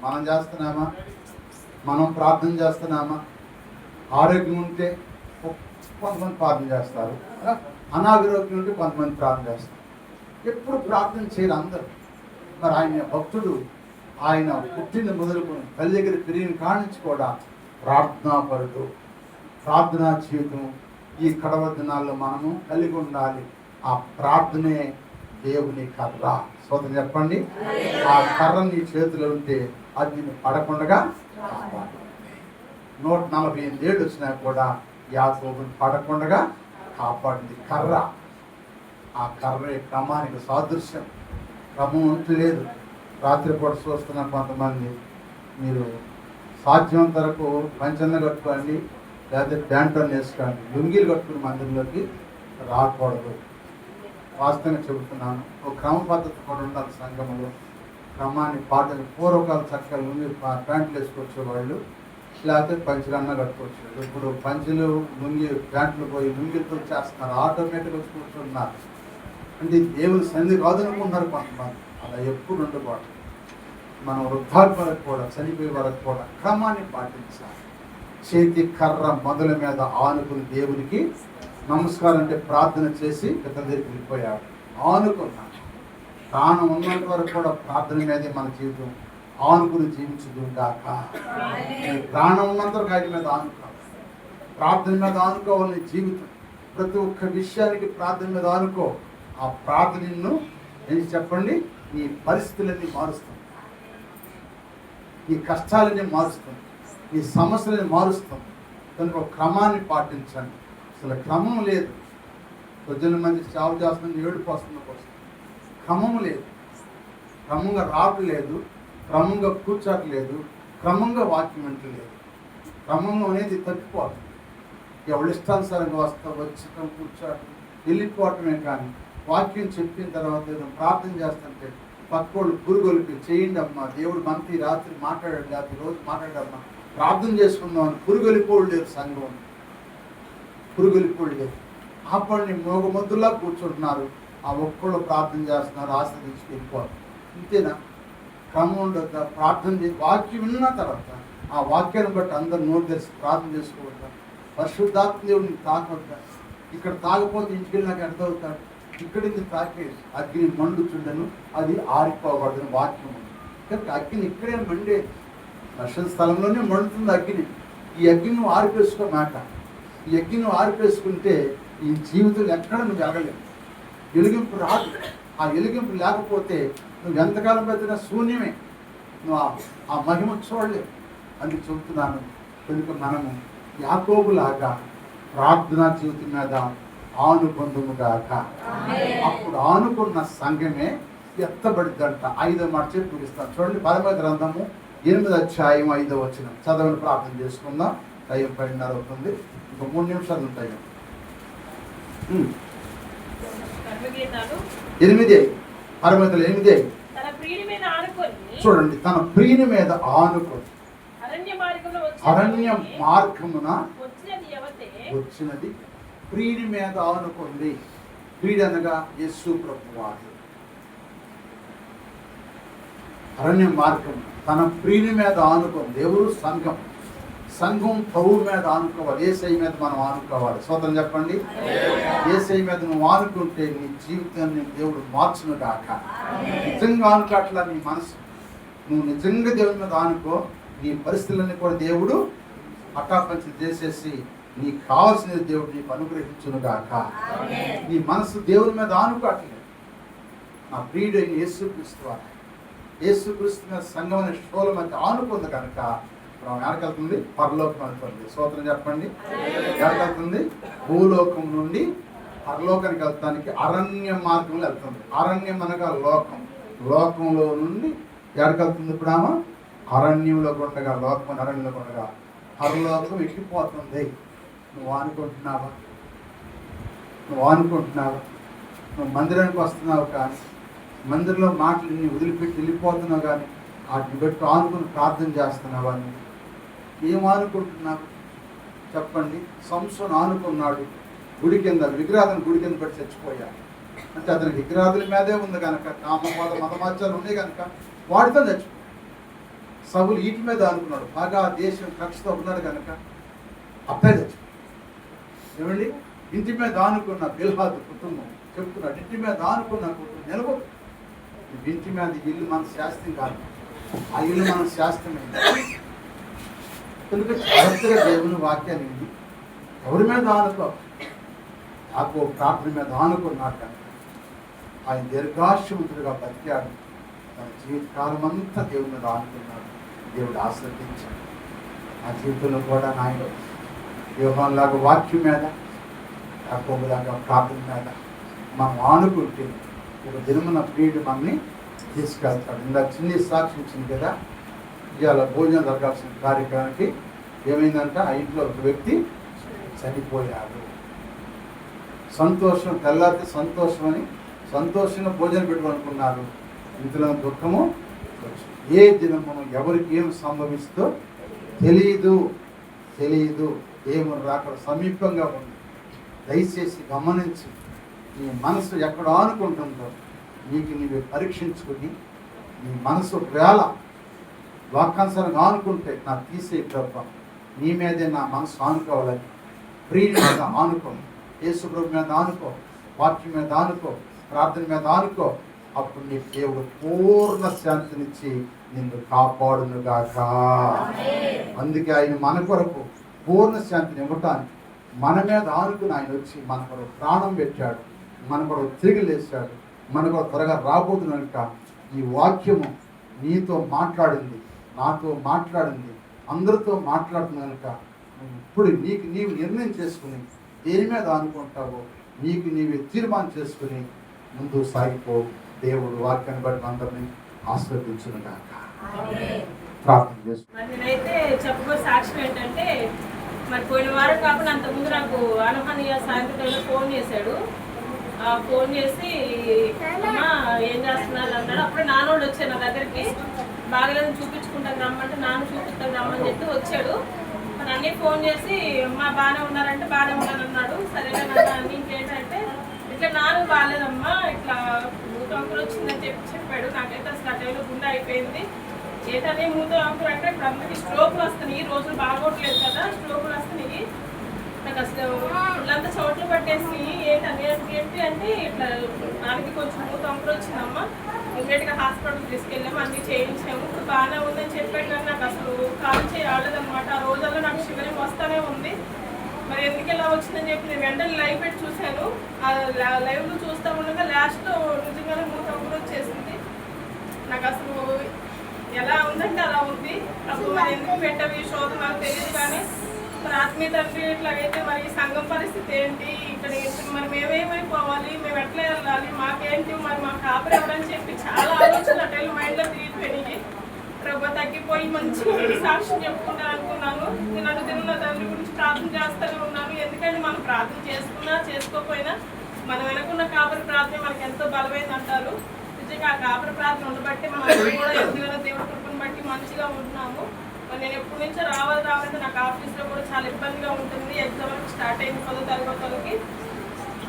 మనం చేస్తున్నామా? మనం ప్రార్థన చేస్తున్నామా? ఆరోగ్యం ఉంటే కొంతమంది ప్రార్థన చేస్తారు, అనారోగ్యం ఉంటే కొంతమంది ప్రార్థన చేస్తారు. ఎప్పుడు ప్రార్థన చేయరు అందరూ. మరి ఆయన భక్తుడు, ఆయన పుట్టిన మొదలుకొని తల్లి దగ్గర పెరిగిన కానించి కూడా ప్రార్థనాపరుడు. ప్రార్థనా జీవితం ఈ కడవ దినాల్లో మనము కలిగి ఉండాలి. ఆ ప్రార్థనే దేవుని కర్ర. స్తోత్రం చెప్పండి. ఆ కర్ర నీ చేతిలో ఉంటే అది నిన్ను పడకుండా 148 ఏళ్ళు వచ్చినా కూడా యాకోబుని పడకుండా కాపాడింది కర్ర. ఆ కర్ర క్రమానికి సాదృశ్యం. క్రమం ఉంటూ లేదు. రాత్రిపూట చూస్తున్న కొంతమంది, మీరు సాధ్యమంత వరకు పంచన్న కట్టుకోండి, లేకపోతే ప్యాంటు వేసుకోండి, లుంగీలు కట్టుకుని మందిరంలోకి రాకూడదు. వాస్తవంగా చెబుతున్నాను. ఒక క్రమ పద్ధతి కూడా ఉండాలి సంఘంలో. క్రమాన్ని పాటలు పూర్వకాలు చక్కగా లుంగి ప్యాంట్లు వేసుకొచ్చేవాళ్ళు, లేకపోతే పంచులన్నా కట్టుకోవచ్చు. ఇప్పుడు పంచులు లుంగి ప్యాంట్లు పోయి లుంగితో చేస్తున్నారు, ఆటోమేటిక్గా వచ్చి కూర్చుంటున్నారు. అంటే దేవుని సన్నిధి కాదనుకుంటున్నారు కొంతమంది. అలా ఎప్పుడు ఉండకూడదు. మనం వృద్ధాప్య వరకు కూడా, చనిపోయే వరకు కూడా క్రమాన్ని పాటించాలి. చేతి కర్ర మొదల మీద ఆనుకుని దేవునికి నమస్కారం అంటే ప్రార్థన చేసి పితల దగ్గరికి వెళ్ళిపోయాడు. ఆనుకున్నాను. ప్రాణం ఉన్నంత వరకు కూడా ప్రార్థన మీదే మన జీవితం ఆనుకుని జీవించుదుగాక. ప్రాణం ఉన్నంత వరకు ఆయన మీద ఆనుకోవాలి, ప్రార్థన మీద ఆనుకోవాలి. జీవితం ప్రతి ఒక్క విషయానికి ప్రార్థన మీద ఆనుకో. ఆ ప్రార్థన నిన్ను ఏం చెప్పండి, నీ పరిస్థితులన్నీ మారుస్తుంది, నీ కష్టాలన్నీ మారుస్తుంది, నీ సమస్యలని మారుస్తుంది. కనుక ఒక క్రమాన్ని పాటించండి. అసలు క్రమం లేదు. కొద్దిన మంది సేవ చేస్తుంది, ఏడుపు వస్తుంది కోసం. క్రమం లేదు, క్రమంగా రావట్లేదు, క్రమంగా కూర్చోట్లేదు, క్రమంగా వాక్యం వింటలేదు. క్రమంలో అనేది తప్పిపోతుంది. ఎవరి ఇష్టానుసారంగా వచ్చటం కూర్చోటం వెళ్ళిపోవటమే. కానీ వాక్యం చెప్పిన తర్వాత ఏదో ప్రార్థన చేస్తుంటే పక్కోళ్ళు పురుగొలిపి చేయండి అమ్మా, దేవుడు మనకి రాత్రి మాట్లాడాడు, లేకపోతే రోజు మాట్లాడమ్మా, ప్రార్థన చేసుకుందాం అని పురుగొలిపోడు లేదు. సంఘం పురుగొలిపోడు లేదు. ఆ పని మోగమొద్దులా కూర్చుంటున్నారు. ఆ ఒక్కళ్ళు ప్రార్థన చేస్తున్నారు, ఆశ్రదించి వెళ్ళిపోవాలి. ఇంతేనా? క్రమం ఉండొద్దా? ప్రార్థన చేసి వాక్యం విన్న తర్వాత ఆ వాక్యాన్ని బట్టి అందరు నోరు తెరిచి ప్రార్థన చేసుకోవద్దా? పరిశుద్ధాత్మ దేవుడిని తాకొద్దా? ఇక్కడ తాగపోతే ఇంటికి వెళ్ళినాక ఎంత అవుతాడు? ఇక్కడికి తాకే అగ్ని మండుచుండను, అది ఆరిపోకూడదని వాక్యం ఉంది. కనుక అగ్ని ఇక్కడే మండే, దర్శన స్థలంలోనే మండుతుంది అగ్ని. ఈ అగ్ని నువ్వు ఆరిపేసుకోమాట. ఈ అగ్ని నువ్వు ఆరిపేసుకుంటే ఈ జీవితంలో ఎక్కడ నువ్వు ఎగలేవు. వెలిగింపు రాదు. ఆ వెలిగింపు లేకపోతే నువ్వు ఎంతకాలం పెట్టినా శూన్యమే. నువ్వు ఆ మహిమ చూడలేవు. అని చెబుతున్నాను. కనుక మనము యాకోబులాగా ప్రార్థనా జీవితం మీద ఆనుబంధముగాక. అప్పుడు ఆనుకున్న సంఘమే ఎత్తబడిద్దంట. 5వ మాట చెప్పి ముగిస్తాను. చూడండి, పరమ గ్రంథము 8వ అధ్యాయం 5వ వచనం చదవని ప్రార్థన చేసుకుందాం. టైం 10:30 అవుతుంది. ఇంకో 3 నిమిషాలు ఉంటాయి. 8 పరమతలు 8 చూడండి, తన ప్రియుని మీద ఆనుకొని అరణ్య మార్గమున వచ్చినది. ప్రియుని మీద ఆనుకుంది. ప్రియుడు అనగా యేసు ప్రభువారు. అరణ్య మార్గం తన ప్రియుని మీద ఆనుకుంది. ఎవరు? సంఘం. సంఘం ప్రభువు మీద ఆనుకోవాలి. యేసయ్య మీద మనం ఆనుకోవాలి. స్తోత్రం చెప్పండి. యేసయ్య మీద నువ్వు ఆనుకుంటే నీ జీవితాన్ని దేవుడు మార్చును గాక. నిజంగా ఆనుకోవట్లా నీ మనసు. నువ్వు నిజంగా దేవుని మీద ఆనుకో, నీ పరిస్థితులన్నీ కూడా దేవుడు హఠాపంచి చేసేసి నీకు కావాల్సిన దేవుడు నీకు అనుగ్రహించును గాక. నీ మనసు దేవుని మీద ఆనుకోవట్లేదు. నా ప్రియుడైన యేసుక్రీస్తు వారు, యేసుక్రీస్తు మీద సంఘం అనే షోల మధ్య ఆనుకుంది కనుక ఎక్కడికెళ్తుంది? పరలోకం వెళ్తుంది. స్తోత్రం చెప్పండి. ఎక్కడికెళ్తుంది? భూలోకం నుండి పరలోకానికి వెళ్తానికి అరణ్య మార్గంలో వెళ్తుంది. అరణ్యం అనగా లోకం. లోకంలో నుండి ఎక్కడికెళ్తుంది? ఇప్పుడు ఆమె అరణ్యంలో ఉండగా, లోకం అరణ్యంలో ఉండగా పరలోకం ఎక్కిపోతుంది. నువ్వు అనుకుంటున్నావా? నువ్వు అనుకుంటున్నావా? నువ్వు మందిరానికి వస్తున్నావు కానీ మందిరంలో మాటలు నీ వదిలిపెట్టి వెళ్ళిపోతున్నావు కానీ వాటిని బట్టి ఆనుకుని ప్రార్థన చేస్తున్నావా? ఏం ఆనుకుంటున్నావు చెప్పండి. సంసోను ఆనుకున్నాడు గుడి కింద, విగ్రహాలను గుడి కింద పెట్టి చచ్చిపోయాడు. అంటే అతనికి విగ్రహాదుల మీదే ఉంది కనుక, కామవాద మతమాచారాలు ఉన్నాయి కనుక వాటితో చచ్చిపోయాడు. సౌలు వీటి మీద అనుకున్నాడు, బాగా దేశం కక్షతో ఉన్నాడు కనుక అప్పుడే చచ్చిపోయాడు. ఏమండి? ఇంటి మీద ఆనుకున్న బిల్హాదు కుటుంబం చెప్తున్నాడు, ఇంటి మీద ఆనుకున్న కుటుంబం నిలబడు. ఇంటి మీద ఇల్లు మన శాస్త్రం కాదు, ఆ ఇల్లు మన శాస్త్రమైంది కనుక జాగ్రత్తగా దేవుని వాక్యాన్ని ఎవరి మీద ఆనుకో. నాకు ప్రార్థన మీద ఆనుకున్నాడు కనుక ఆయన దీర్ఘాయుష్మంతుడిగా బతికాడు. తన జీవితకాలం అంతా దేవుని మీద ఆనుకున్నాడు. దేవుడు ఆశీర్వదించాడు. ఆ జీవితంలో కూడా నాయన యోహానులాగా వాక్యం మీద, యాకోబులాగా ప్రార్థన మీద మనం ఆనుకుంటే ఒక దినమున ప్రియుడు మనల్ని తీసుకెళ్తాడు. ఇందా చిన్ని సాక్షి ఇచ్చింది కదా, ఇవాళ భోజనం జరగాల్సిన కార్యక్రమానికి ఏమైందంటే ఆ ఇంట్లో ఒక వ్యక్తి చనిపోయాడు. సంతోషం తెల్లారితే సంతోషం అని సంతోషంగా భోజనం పెట్టుకోనుకున్నారు. ఇందులో దుఃఖము ఏ దినమును ఎవరికి ఏం సంభవిస్తుందో తెలియదు. దేవుని రాక సమీపంగా ఉంది. దయచేసి గమనించి నీ మనసు ఎక్కడ ఆనుకుంటుందో నీకు నీవే పరీక్షించుకుని, నీ మనసు ఒకవేళ వాక్యానుసారంగా ఆనుకుంటే నాకు తీసే తప్ప నీ మీదే నా మనసు ఆనుకోవాలని ప్రియుని మీద ఆనుకో, యేసు ప్రభు మీద ఆనుకో, వాక్యం మీద ఆనుకో, ప్రార్థన మీద ఆనుకో. అప్పుడు నీకు దేవుడు పూర్ణ శాంతినిచ్చి నిన్ను కాపాడునుగాక. అందుకే ఆయన మన కొరకు పూర్ణ శాంతిని ఇవ్వటానికి మన మీద ఆనుకుని ఆయన వచ్చి మన కొరకు ప్రాణం పెట్టాడు, మన కొరకు తిరిగి లేచాడు, మన కొరకు త్వరగా రాబోతున్నక ఈ వాక్యము నీతో మాట్లాడింది, నాతో మాట్లాడింది, అందరితో మాట్లాడుతున్న కనుక ఇప్పుడు నీవు నిర్ణయం చేసుకుని దేని మీద అనుకుంటావో నీకు నీవే తీర్మానం చేసుకుని ముందు సాగిపో. దేవుడు వాక్యాన్ని బట్టి అందరినీ ఆశీర్వదించును గాక. ప్రార్థన చేసుకుంటాం. నేనైతే చెప్పబో సాక్ష్యం ఏంటంటే, మరి పోయిన వారం కాకుండా అంతకుముందు నాకు ఆనహానియ సాయంత్రం ఫోన్ చేశాడు. ఫోన్ చేసి అమ్మా ఏం చేస్తున్నారు అన్నాడు. అప్పుడే నాన్నోడు వచ్చాడు నా దగ్గరికి. బాగలేదు చూపించుకుంటాను రమ్మంటే నాన్న చూపిస్తాను రమ్మని చెప్పి వచ్చాడు. మరి అన్నీ ఫోన్ చేసి అమ్మా బాగానే ఉన్నారంటే బాగానే ఉన్నాను అన్నాడు. సరేనా అన్నీ ఇంకేంటంటే ఇట్లా నాన్న బాగాలేదమ్మా ఇట్లా మూత అంకులు వచ్చిందని చెప్పాడు. నాకైతే అసలు ఆ టైంలో గుండె అయిపోయింది. ఏంటనే మూత అంకులు అంటే ఇప్పుడు అందరికీ స్ట్రోకులు వస్తున్నాయి, రోజులు బాగోట్లేదు కదా, స్ట్రోకులు వస్తున్నాయి. నాకు అసలు ఇట్లంతా చోట్లు పట్టేసి ఏంటి అంటే ఇట్లా దానికి కొంచెం మూత అంకులు వచ్చిందమ్మా, ఇమ్మీడియట్గా హాస్పిటల్కి తీసుకెళ్ళాము, అన్నీ చేయించాము. ఇప్పుడు బాగానే ఉందని చెప్పాడు. కానీ నాకు అసలు కాలు చేయలేదన్నమాట. ఆ రోజుల్లో నాకు షివరింగ్ వస్తూనే ఉంది. మరి ఎందుకు ఇలా వచ్చిందని చెప్పి నేను వెంటనే లైవ్ పెట్టి చూశాను. ఆ లైవ్లో చూస్తూ ఉండగా లాస్ట్లో నిజంగానే మూత అంకులు వచ్చేసింది. నాకు అసలు ఎలా ఉందంటే అలా ఉంది. అప్పుడు మరి ఎందుకు పెట్టవి శోధ నాకు తెలియదు. కానీ మరి ఆత్మీయ తండ్రి ఇట్లాగైతే మరి సంఘం పరిస్థితి ఏంటి, ఇక్కడ మరి మేమేమైపోవాలి, మేము ఎట్లా వెళ్ళాలి, మాకేంటి, మరి మాకు కాపరి ఎవరని చెప్పి చాలా ఆలోచనలు అటైలు మైండ్లో తిరిగిపోయినాయి. ప్రభు తగ్గిపోయి మంచిగా సాక్ష్యం చెప్పుకుంటాను అనుకున్నాను. నేను అడుగుతున్న తండ్రి గురించి ప్రార్థన చేస్తూనే ఉన్నాను. ఎందుకంటే మనం ప్రార్థన చేసుకున్నా చేసుకోకపోయినా మనం వెనుకున్న కాపరి ప్రార్థన మనకి ఎంతో బలమైంది అంటారు. నిజంగా ఆ కాపరి ప్రార్థన ఉండబట్టి మనం కూడా ఎంతగానో దేవుడి కృపను బట్టి మంచిగా ఉంటున్నాము. మరి నేను ఎప్పటి నుంచో రావాలంటే నాకు ఆఫీస్లో కూడా చాలా ఇబ్బందిగా ఉంటుంది. ఎగ్జామ్ స్టార్ట్ అయింది 10వ తరగతులకి.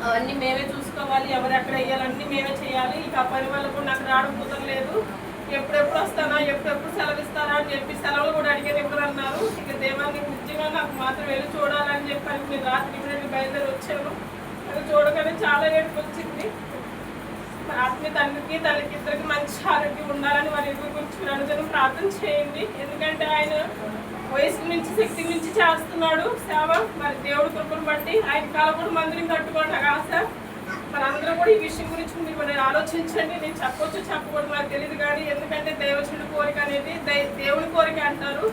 అవన్నీ మేమే చూసుకోవాలి, ఎవరు ఎక్కడ వేయాలన్నీ మేమే చేయాలి. ఇక ఆ పని వల్ల కూడా నాకు రావడం కుదరలేదు. ఎప్పుడెప్పుడు వస్తానా, ఎప్పుడెప్పుడు సెలవిస్తారా అని చెప్పి సెలవులు కూడా అడిగేది ఎవరు అన్నారు. ఇక దేవాన్ని నిజంగా నాకు మాత్రం వెళ్ళి చూడాలని చెప్పి నేను రాత్రి బయలుదేరి వచ్చాను. అది చూడగానే చాలా ఏడుపు వచ్చింది. ఆత్మీయ తండ్రికి తనకి ఇద్దరికి మంచి ఆరోగ్యం ఉండాలని వారి ఇద్దరి గురించి అనుదినం ప్రార్థన చేయండి. ఎందుకంటే ఆయన వయసు నుంచి శక్తి నుంచి చేస్తున్నాడు సేవ. మరి దేవుడి కృపను బట్టి ఆయన కాలపూడి మందిరం కట్టుకోండి ఆశ. మరి అందరూ కూడా ఈ విషయం గురించి మీరు ఆలోచించండి. నేను చెప్పొచ్చు చెప్పకూడదు నాకు తెలియదు కానీ, ఎందుకంటే దేవచుడి కోరిక అనేది దేవుని కోరిక అంటారు.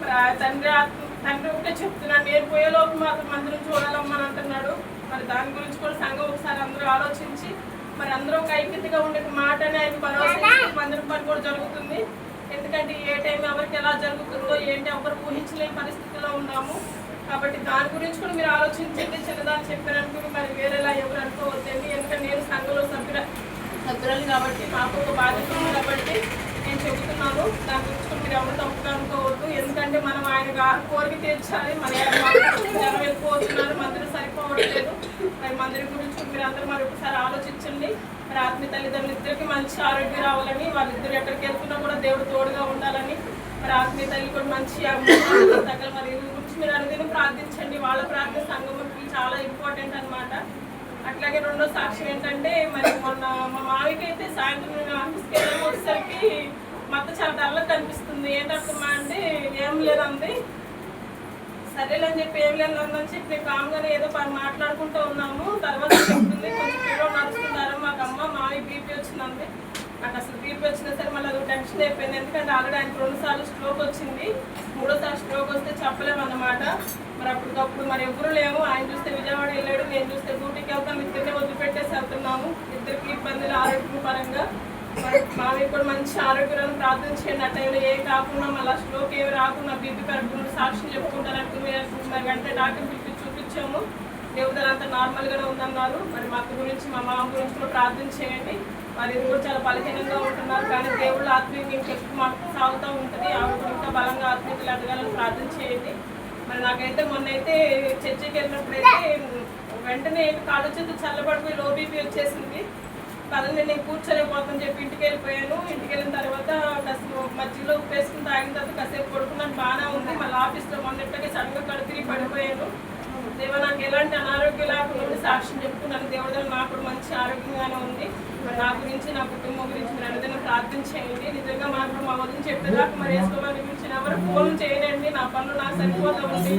మరి తండ్రి ఒకటే చెప్తున్నాడు, నేను పోయేలోపు మాత్రం మందిరం చూడాలమ్మని అంటున్నాడు. మరి దాని గురించి కూడా సంఘం ఒకసారి అందరూ ఆలోచించి మరి అందరూ ఒక ఐక్యతగా ఉండే మాటనే ఆయన భరోసా మందిరం పని కూడా జరుగుతుంది. ఎందుకంటే ఏ టైం ఎవరికి ఎలా జరుగుతుందో ఏంటి ఎవరు ఊహించలేని పరిస్థితిలో ఉన్నాము. కాబట్టి దాని గురించి కూడా మీరు ఆలోచించండి. చిన్నదాన్ని చెప్పారనుకుని మరి వేరేలా ఎవరు అనుకోవద్దండి. ఎందుకంటే నేను సంఘంలో సభ్యురాలు కాబట్టి మాకు ఒక బాధ్యత ఉంది కాబట్టి నేను చెబుతున్నాను. దాని గురించి కూడా మీరు ఎవరు తప్పుగా అనుకోవద్దు. ఎందుకంటే మనం ఆయన కోరిక తీర్చాలి. మన జనం వెళ్ళిపోతున్నారు, మందిరం సరిపోవట్లేదు. మరి మందిరం గురించి మీరు అందరూ మరి ఒకసారి ఆలోచించండి. మరి ఆత్మీయ తల్లిదండ్రులు ఇద్దరికి మంచి ఆరోగ్యం రావాలని, వాళ్ళిద్దరు ఎక్కడికి వెళ్తున్నా కూడా దేవుడు తోడుగా ఉండాలని, మరి ఆత్మీయ తల్లి కూడా మంచి తగ్గ మరి గురించి మీరు అనుదినం ప్రార్థించండి. వాళ్ళ ప్రార్థన సంఘంకి చాలా ఇంపార్టెంట్ అనమాట. అట్లాగే రెండో సాక్ష్యం ఏంటంటే, మరి మొన్న మా మావికి అయితే సాయంత్రం ఆఫీస్కి వచ్చేసరికి మొత్తం చాలా డల్గా కనిపిస్తుంది. ఏంటమ్మా అంటే ఏం లేదండి. సరేలేని చెప్పి ఏం లేదని చెప్పి కామ్గానే ఏదో మాట్లాడుకుంటూ ఉన్నాము. తర్వాత చెప్తుంది కొంచెం పిల్లలు నడుస్తున్నారు మాకు అమ్మ మావి బీపీ వచ్చిందండి. నాకు అసలు బీపీ వచ్చినా సరే మళ్ళీ అది టెన్షన్ అయిపోయింది. ఎందుకంటే ఆల్రెడీ ఆయనకు 2 సార్లు స్ట్రోక్ వచ్చింది. 3వ స్ట్రోక్ వస్తే చెప్పలేమన్నమాట. మరి అప్పటికప్పుడు మరి ఎవరు లేము. ఆయన చూస్తే విజయవాడ వెళ్ళాడు, నేను చూస్తే డ్యూటీకి వెళ్తాం. ఇద్దరిని వదిలిపెట్టేసి వెళ్తున్నాము. ఇద్దరికి ఇబ్బందులు ఆరోగ్యం పరంగా. మరి మావి కూడా మంచి ఆరోగ్యాలను ప్రార్థన చేయండి. ఆ టైంలో ఏం కాకుండా మళ్ళీ స్ట్రోక్ ఏమి రాకుండా బీపీ పెరగకుండా సాక్ష్యం చెప్పుకుంటారంటే మరి వెంటనే డాక్టర్ పిలిపి చూపించాము. దేవుదలంతా నార్మల్గానే ఉందన్నారు. మరి మా అక్క గురించి మా మామ గురించి కూడా ప్రార్థన చేయండి. మరి ఇది కూడా చాలా బలహీనంగా ఉంటున్నారు. కానీ దేవుళ్ళ ఆత్మీయం ఇంకెక్కువ మాకు సాగుతూ ఉంటుంది. ఆవిడ ఇంకా బలంగా ఆత్మీయతలు ఎదగాలని ప్రార్థన చేయండి. మరి నాకైతే మొన్నైతే చర్చికి వెళ్ళినప్పుడైతే వెంటనే కాళ్ళు చేతులు చల్లబడిపోయి లో బీపీ వచ్చేసింది. పదండి నేను కూర్చోలేకపోతుందని చెప్పి ఇంటికి వెళ్ళిపోయాను. ఇంటికి వెళ్ళిన తర్వాత కాసేపు మధ్యలో ఉప్పేసుకుని తాగిన తర్వాత కాసేపు పడుకున్నాను, బాగానే ఉంది. మళ్ళీ ఆఫీస్లో మొన్నట్టుగా సడన్గా కళ్ళు తిరిగి పడిపోయాను. దేవ నాకు ఎలాంటి అనారోగ్యం లేకుండా సాక్ష్యం చెప్పుకున్నాను. దేవుడు నాకు కూడా మంచి ఆరోగ్యంగానే ఉంది. మరి నా గురించి నా కుటుంబం గురించి మీరు అందరినీ ప్రార్థన చేయండి. నిజంగా మాకు మా వదిన చెప్పేదాకా మరి వేసుకోవాలని గురించి ఎవరు ఫోన్ చేయనండి. నా పనులు నాకు సరిపోతూ ఉంది.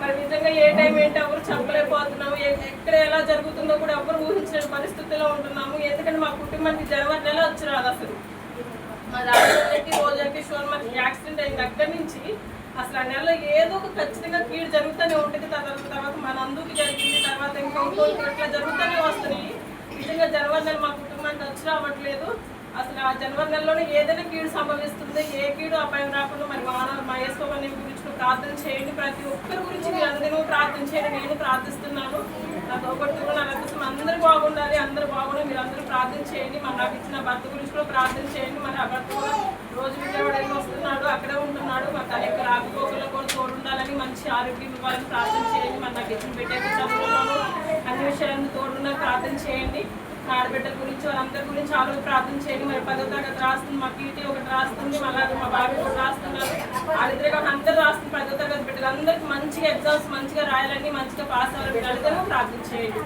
మరి నిజంగా ఏ టైం ఏంటి ఎవరు చెప్పలేకపోతున్నాము. ఎక్కడ ఎలా జరుగుతుందో కూడా ఎవరు ఊహించిన పరిస్థితిలో ఉంటున్నాము. ఎందుకంటే మా కుటుంబానికి జనవరి నెల వచ్చి రాదు అసలు. మా రాజుకి రోజుకి షోర్ మనకి యాక్సిడెంట్ అయిన దగ్గర నుంచి అసలు ఆ నెలలో ఏదో ఒక ఖచ్చితంగా కీడు జరుగుతూనే ఉంటుంది. తర్వాత మన అందుకు జరిగింది, తర్వాత ఇంకొకరికి అట్లా జరుగుతూనే వస్తున్నాయి. నిజంగా జనవరి నెల మా కుటుంబానికి వచ్చి రావట్లేదు. అసలు ఆ జనవరి నెలలోనే ఏదైనా కీడు సంభవిస్తుంది. ఏ కీడు అపాయం రాకుండా మరి మా యేసుని గురించి ప్రార్థన చేయండి. ప్రతి ఒక్కరి గురించి మీరు అందరూ ప్రార్థన చేయండి. నేను ప్రార్థిస్తున్నాను. నాకు ఒకటి నా కోసం అందరూ బాగుండాలి, అందరూ బాగుండాలి. మీరు అందరూ ప్రార్థన చేయండి. మరి నాకు ఇచ్చిన భర్త గురించి కూడా ప్రార్థన చేయండి. మరి ఆ భర్త కూడా రోజు విజయవాడ వెళ్ళి వస్తున్నాడు, అక్కడే ఉంటున్నాడు. మరి తన యొక్క రాకపోకల్లో కూడా తోడుండాలని, మంచి ఆరోగ్యం ఇవ్వాలని ప్రార్థన చేయండి. మరి నాకు ఇచ్చిన బిడ్డ చదువులోనూ అన్ని విషయాలను తోడున్నా ప్రార్థన చేయండి. నా ఆడబిడ్డల గురించి వాళ్ళందరి గురించి ఆరోగ్య ప్రార్థన చేయండి. మరి 10వ తరగతి రాస్తుంది, మా కీర్తి ఒకటి రాస్తుంది, మళ్ళీ మా బాబు కూడా రాస్తున్నారు. వాళ్ళిద్దరు అందరూ రాస్తుంది. 10వ తరగతి బిడ్డలు అందరికీ మంచిగా ఎగ్జామ్స్ మంచిగా రాయాలని, మంచిగా పాస్ అవ్వాలని అందరూ ప్రార్థన చేయండి.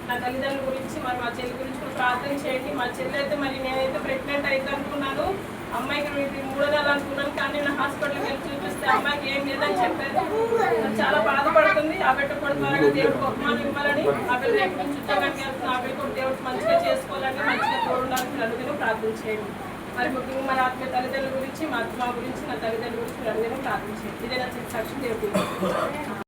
నా తల్లిదండ్రుల గురించి మరి మా చెల్లి గురించి కూడా ప్రార్థన చేయండి. మా చెల్లి అయితే మరి నేనైతే ప్రెగ్నెంట్ అయితే అనుకున్నాను. అమ్మాయికి 3 నెలలు అనుకున్నాను. కానీ నేను హాస్పిటల్కి వెళ్ళి చూపిస్తే అమ్మాయికి ఏం లేదని చెప్పారు. చాలా బాధపడుతుంది. ఆ బిడ్డ కూడా త్వరగా దేవుడికి బహుమానం ఇవ్వాలని, ఆ బిడ్డ ఎక్కడి నుంచి ఉద్యోగానికి వెళ్తున్నా ఆ బిడ్డ కూడా దేవుడికి మంచిగా చేసుకోవాలని, మంచిగా తోడుండాలని నలుగురు ప్రార్థన చేయండి. మరి ముఖ్యంగా మరి ఆత్మీయ తల్లిదండ్రుల గురించి, మా గురించి, నా తల్లిదండ్రుల గురించి నలుగురు ప్రార్థన చేయండి. ఇదే నా సాక్షి దేవుడు.